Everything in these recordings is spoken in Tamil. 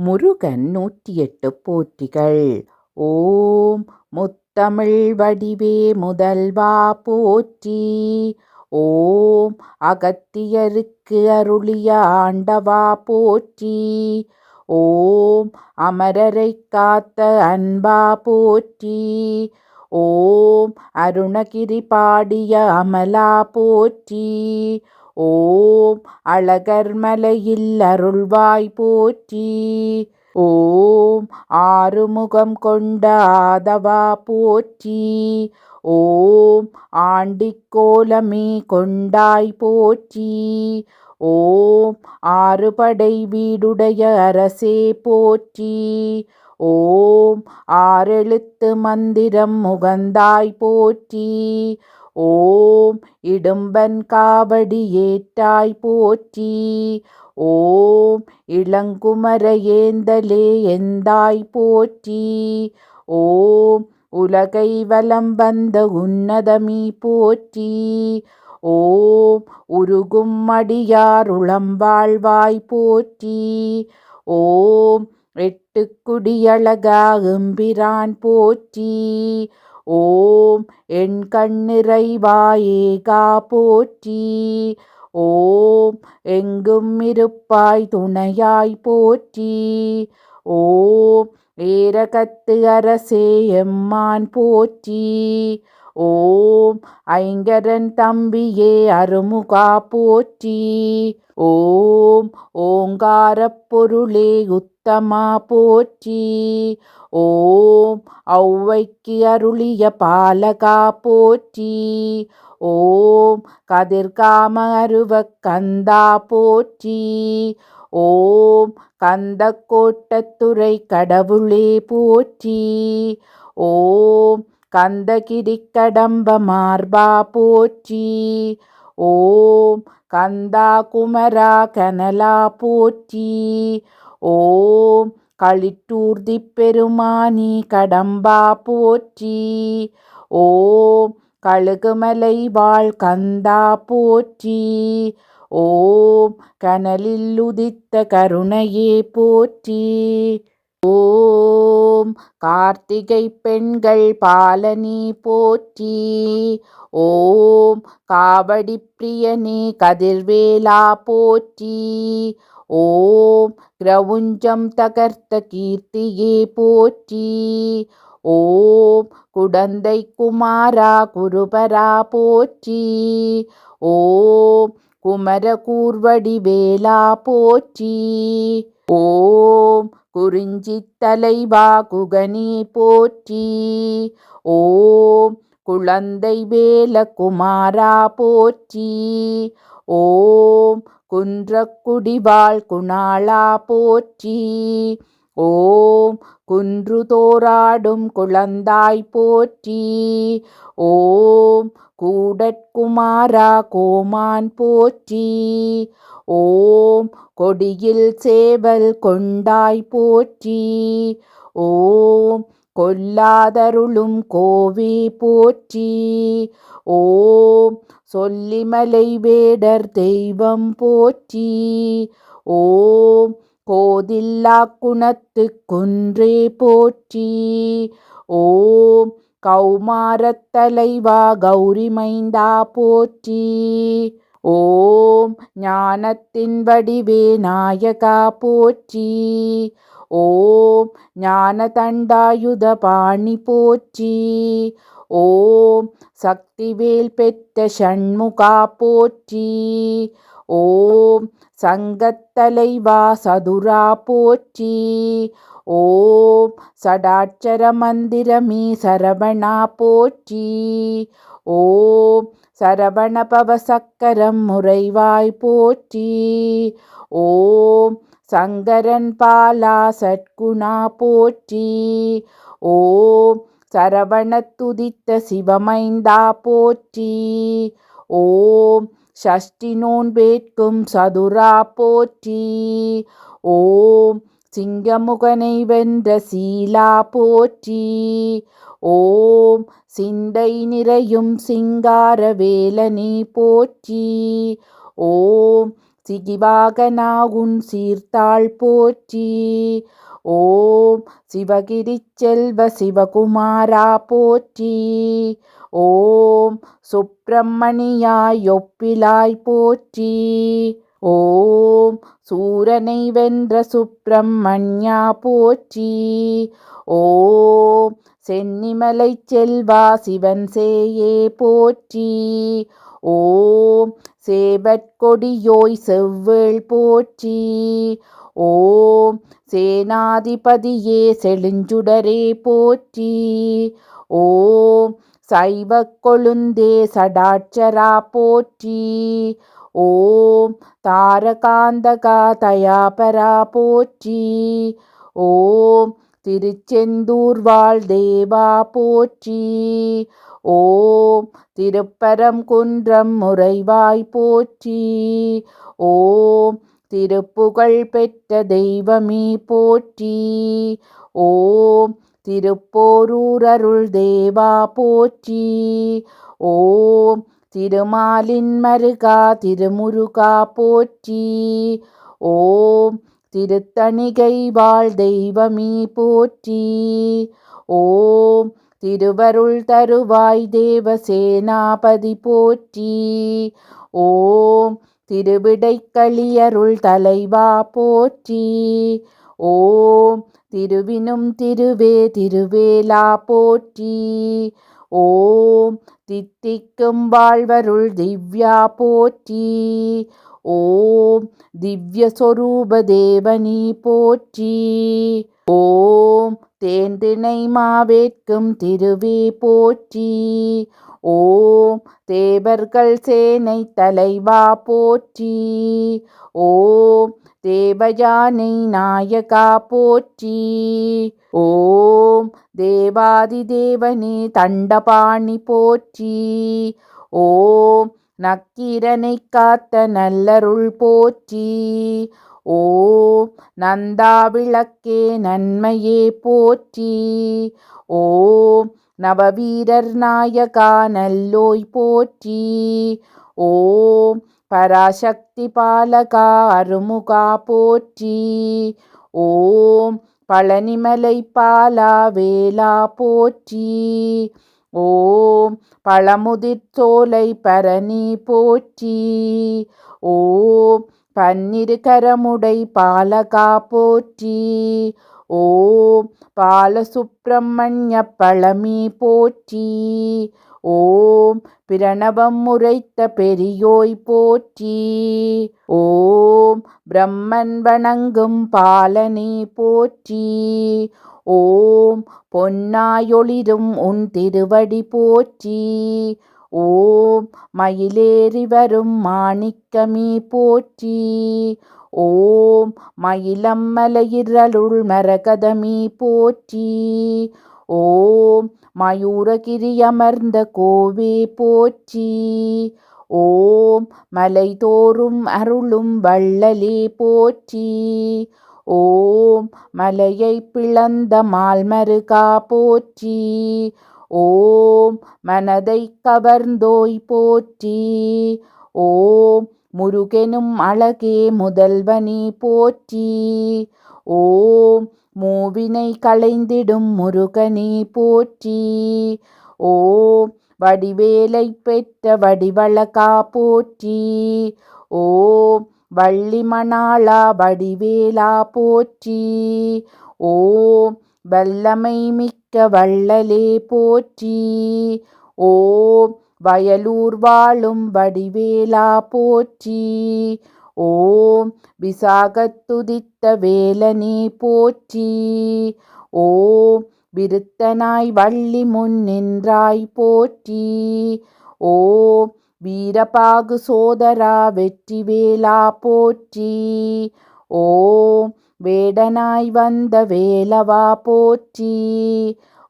முருகன் 108 போற்றிகள். ஓம் முத்தமிழ் வடிவே முதல்வா போற்றி. ஓம் அகத்தியருக்கு அருளிய ஆண்டவா போற்றி. ஓம் அமரரை காத்த அன்பா போற்றி. ஓம் அருணகிரி பாடிய அமலா போற்றி. ஓம் அழகர் மலையில் அருள்வாய் போற்றி. ஓம் ஆறுமுகம் கொண்ட ஆதவா போற்றி. ஓம் ஆண்டிக்கோலமே கொண்டாய் போற்றி. ஓம் ஆறுபடை வீடுடைய அரசே போற்றி. ஓம் ஆறெழுத்து மந்திரம் முகந்தாய் போற்றி. ஓம் இடும்பன் காவடி ஏற்றாய் போற்றி. ஓம் இளங்குமர ஏந்தலே எந்தாய் போற்றி. ஓம் உலகை வலம் வந்த உன்னதமீ போற்றி. ஓம் உருகும் அடியார் உளம்பாழ்வாய் போற்றி. ஓம் எட்டுக்குடியழகா எம்பிரான் போற்றி. ஓம் என் கண்ணிறைவா ஏகா போற்றி. ஓம் எங்கும் இருப்பாய் துணையாய் போற்றி. ஓம் ஏரகத்து அரசே எம்மான் போற்றி. ஓம் ஐங்கரன் தம்பியே அருமுகா போற்றி. ஓம் ஓங்காரப் பொருளே உத்தமா போற்றி. ஓம் ஔவைக்கு அருளிய பாலகா போற்றி. ஓம் கதிர்காம அருவக் கந்தா போற்றி. ஓம் கந்த கோட்டத்துறை கடவுளே போற்றி. ஓம் கந்தகிரி கடம்ப மார்பா போற்றி. ஓம் கந்தா குமரா கனலா போற்றி. ஓம் களிற்றூர்தி பெருமானி கடம்பா போற்றி. ஓம் கழுகுமலை வாழ் கந்தா போற்றி. ஓம் கனலில் உதித்த கருணையே போற்றி. ஓம் கார்த்திகை பெண்கள் பாலனி போற்றி. ஓம் காவடி பிரியனே கதிர்வேலா போற்றி. ஓம் கிரவுஞ்சம் தகர்த்த கீர்த்தியே போற்றி. ஓம் குடந்தை குமாரா குருபரா போற்றி. ஓம் குமர கூர்வடி வேலா போற்றி. ஓம் குறிஞ்சி தலைவா குகனே போற்றி. ஓம் குழந்தை வேல குமாரா போற்றி. ஓம் குன்றக்குடிவாள் குணாளா போற்றி. ஓம் குன்று தோராடும் குழந்தாய் போற்றி. ஓம் கூடற்குமாரா கோமான் போற்றி. ஓம் கொடியில் சேவல் கொண்டாய் போற்றி. ஓம் கொல்லாதருளும் கோவே போற்றி. ஓம் சொல்லிமலை வேடர் தெய்வம் போற்றி. ஓம் கோதில்லா குணத்து குன்றே போற்றி. ஓம் கௌமாரத் தலைவா கௌரி மைந்தா போற்றி. ஓம் ஞானத்தின் வடிவே நாயகா போற்றி. ஓம் ஞான தண்டாயுத பாணி போற்றி. ஓம் சக்திவேல் பெற்ற ஷண்முகா போற்றி. ஓம் சங்கத்தலைவா சதுரா போற்றி. ஓம் சடாட்சர மந்திரமே சரவணா போற்றி. ஓம் சரவண பவ சக்கரம் முறைவாய் போற்றி. ஓம் சங்கரன் பாலா சட்குணா போற்றி. ஓம் சரவணத்துதித்த சிவமைந்தா போற்றி. ஓம் ஷஷ்டி நோன்பேற்கும் சதுரா போற்றி. ஓம் சிங்கமுகனை வென்ற சீலா போற்றி. ஓம் சிந்தை நிறையும் சிங்கார வேலனே போற்றி. ஓம் சிகிவாகனாகுன் சீர்த்தாள் போற்றி. ஓம் சிவகிரி செல்வ சிவகுமாரா போற்றி. ஓம் சுப்பிரமணியாய் ஒப்பிலாய் போற்றி. ஓம் சூரனை வென்ற சுப்பிரமணியா போற்றி. ஓம் சென்னிமலை செல்வா சிவன் சேயே போற்றி. ஓம் சேபற்கொடியோய் செவ்வேள் போற்றி. ஓம் சேனாதிபதியே செழுஞ்சுடரே போற்றி. ஓம் சைவ கொழுந்தே சடாட்சரா போற்றி. ஓம் தாரகாந்தகா தயாபரா போற்றி. ஓம் திருச்செந்தூர் வாழ் தேவா போற்றி. ஓம் திருப்பரம் குன்றம் முறைவாய் போற்றி. ஓம் திருப்புகழ் பெற்ற தெய்வமே போற்றி. ஓம் திருப்போரூர் அருள் தேவா போற்றி. ஓம் திருமாலின் மருகா திருமுருகா போற்றி. ஓம் திருத்தணிகை வாழ் தெய்வமே போற்றி. ஓம் திருவருள் தருவாய் தேவசேனாபதி போற்றி. ஓம் திருவிடைக்களியருள் தலைவா போற்றி. ஓம் திருவினும் திருவே திருவேலா போற்றி. ஓம் தித்திக்கும் வாழ்வருள் திவ்யா போற்றி. ஓம் திவ்ய சொரூப தேவனி போற்றி. ஓம் தேன்திணை மாவேற்கும் திருவே போற்றி. ஓம் தேவர்கள் சேனை தலைவா போற்றி. ஓம் தேவயானை நாயகா போற்றி. ஓம் தேவாதி தேவனே தண்டபாணி போற்றி. ஓம் நக்கீரனை காத்த நல்லருள் போற்றி. ஓம் நந்தாவிளக்கே நன்மையே போற்றி. ஓம் நவவீரர் நாயகா நல்லோய் போற்றி. ஓம் பராசக்தி பாலகா அருமுகா போற்றி. ஓம் பழனிமலை பாலா வேலா போற்றி. ஓம் பழமுதிர் சோலை பரணி போற்றி. ஓம் பன்னிரு கரமுடை பாலகா போற்றி. ஓம் பாலசுப்பிரமணிய பழமி போற்றி. ஓம் பிரணவம் உரைத்த பெரியோய் போற்றி. ஓம் பிரம்மன் வணங்கும் பாலனே போற்றி. ஓம் பொன்னாயொளிரும் உன் திருவடி போற்றி. ஓம் மயிலேறி வரும் மாணிக்கமே போற்றி. ஓம் மயிலம் மலையிரருள் மரகதமே போற்றி. ஓம் மயூரகிரி அமர்ந்த கோவே போற்றி. ஓம் மலைதோறும் அருளும் வள்ளலே போற்றி. ஓம் மலையை பிளந்த மால்மருகா போற்றி. ஓம் மனதை கவர்ந்தோய் போற்றி. ஓம் முருகெனும் அழகே முதல்வனே போற்றி. ஓம் மூவினை களைந்திடும் முருகனே போற்றி. ஓம் வடிவேலை பெற்ற வடிவழகா போற்றி. ஓம் வள்ளி மணாளா வடிவேலா போற்றி. ஓம் வல்லமை மிக்க வள்ளலே போற்றி. ஓம் வயலூர் வாழும் வடிவேலா போற்றி. ஓம் விசாகத்துதித்த வேலனே போற்றி. ஓம் விருத்தனாய் வள்ளி முன் நின்றாய் போற்றி. ஓம் வீரபாகு சோதரா வெற்றிவேலா போற்றி. ஓம் வேடனாய் வந்த வேலவா போற்றி.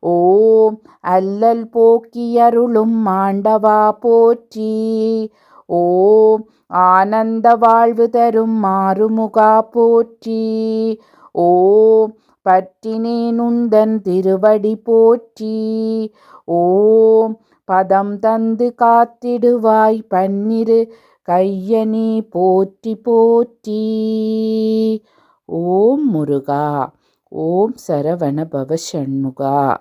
ஓம் அல்லல் போக்கியருளும் ஆண்டவா போற்றி. ஓம் ஆனந்த வாழ்வு தரும் மாறுமுகா போற்றி. ஓம் பற்றினேன் உந்தன் திருவடி போற்றி. ஓம் பதம் தந்து காத்திடுவாய் பன்னிரு கையனே போற்றி போற்றி. ஓம் முருகா. ஓம் சரவண பவ சண்முகா.